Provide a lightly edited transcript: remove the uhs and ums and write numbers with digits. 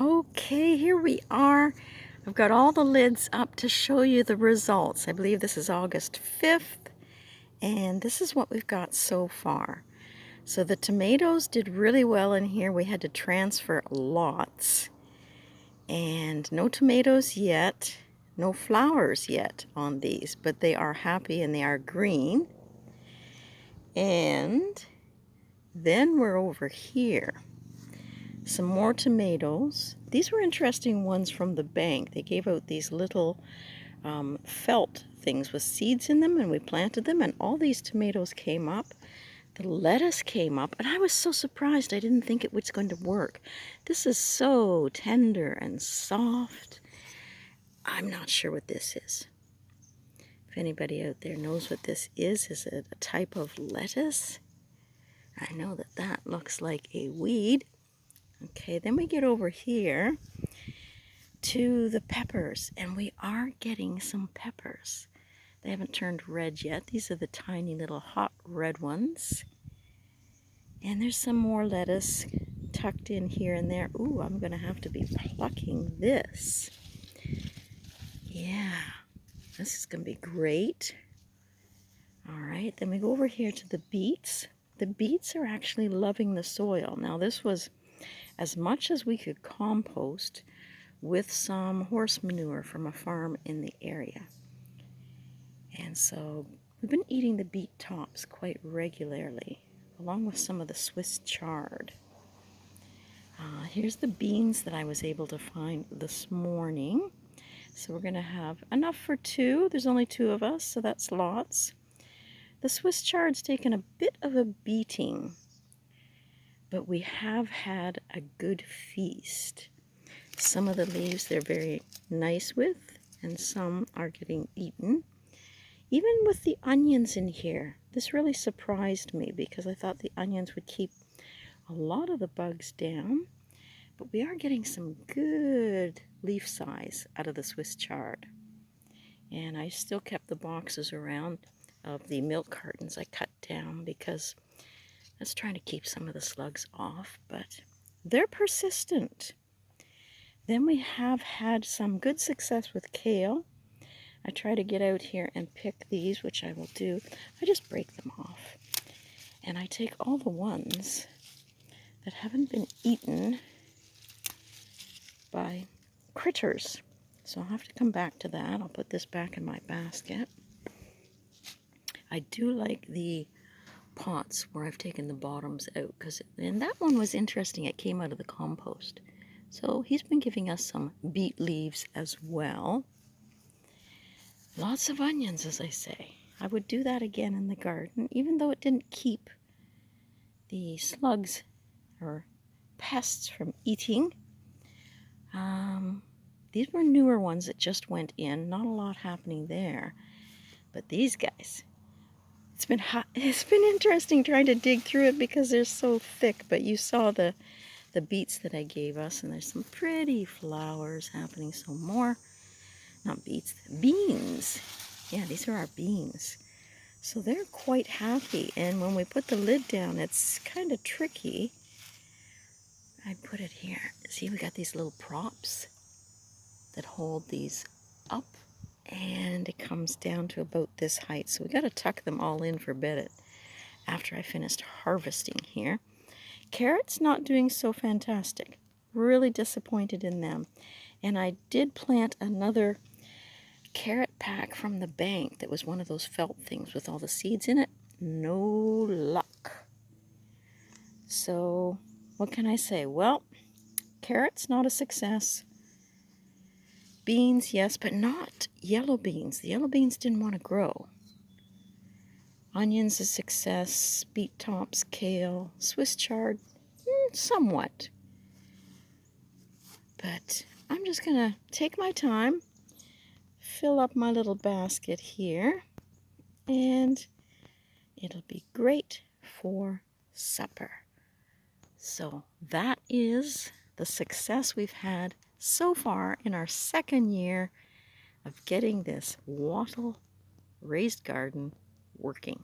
Okay, here we are. I've got all the lids up to show you the results. I believe this is August 5th, and this is what we've got so far. So the tomatoes did really well in here. We had to transfer lots, and no tomatoes yet, no flowers yet on these, but they are happy and they are green. And then we're over here. Some more tomatoes. These were interesting ones from the bank. They gave out these little felt things with seeds in them, and we planted them, and all these tomatoes came up. The lettuce came up, and I was so surprised. I didn't think it was going to work. This is so tender and soft. I'm not sure what this is. If anybody out there knows what this is it a type of lettuce? I know that that looks like a weed. Okay, then we get over here to the peppers, and we are getting some peppers. They haven't turned red yet. These are the tiny little hot red ones. And there's some more lettuce tucked in here and there. Ooh, I'm going to have to be plucking this. Yeah, this is going to be great. All right, then we go over here to the beets. The beets are actually loving the soil. Now, this was as much as we could compost with some horse manure from a farm in the area. And so we've been eating the beet tops quite regularly, along with some of the Swiss chard. Here's the beans that I was able to find this morning. So we're going to have enough for two. There's only two of us, so that's lots. The Swiss chard's taken a bit of a beating, but we have had a good feast. Some of the leaves they're very nice with, and some are getting eaten. Even with the onions in here, this really surprised me because I thought the onions would keep a lot of the bugs down. But we are getting some good leaf size out of the Swiss chard. And I still kept the boxes around of the milk cartons I cut down because that's trying to keep some of the slugs off, but they're persistent. Then we have had some good success with kale. I try to get out here and pick these, which I will do. I just break them off. And I take all the ones that haven't been eaten by critters. So I'll have to come back to that. I'll put this back in my basket. I do like the pots where I've taken the bottoms out, and that one was interesting. It came out of the compost. So he's been giving us some beet leaves as well. Lots of onions, as I say. I would do that again in the garden, even though it didn't keep the slugs or pests from eating. These were newer ones that just went in. Not a lot happening there. But these guys, it's been interesting trying to dig through it because they're so thick. But you saw the beets that I gave us, and there's some pretty flowers happening. So more, not beets, beans. Yeah, these are our beans. So they're quite happy. And when we put the lid down, it's kind of tricky. I put it here. See, we got these little props that hold these up, and it comes down to about this height. So we got to tuck them all in for a bit after I finished harvesting here. Carrots not doing so fantastic. Really disappointed in them. And I did plant another carrot pack from the bank that was one of those felt things with all the seeds in it. No luck. So what can I say? Well, carrots not a success. Beans, yes, but not yellow beans. The yellow beans didn't want to grow. Onions a success. Beet tops, kale, Swiss chard, somewhat. But I'm just going to take my time, fill up my little basket here, and it'll be great for supper. So that is the success we've had so far in our second year of getting this wattle raised garden working.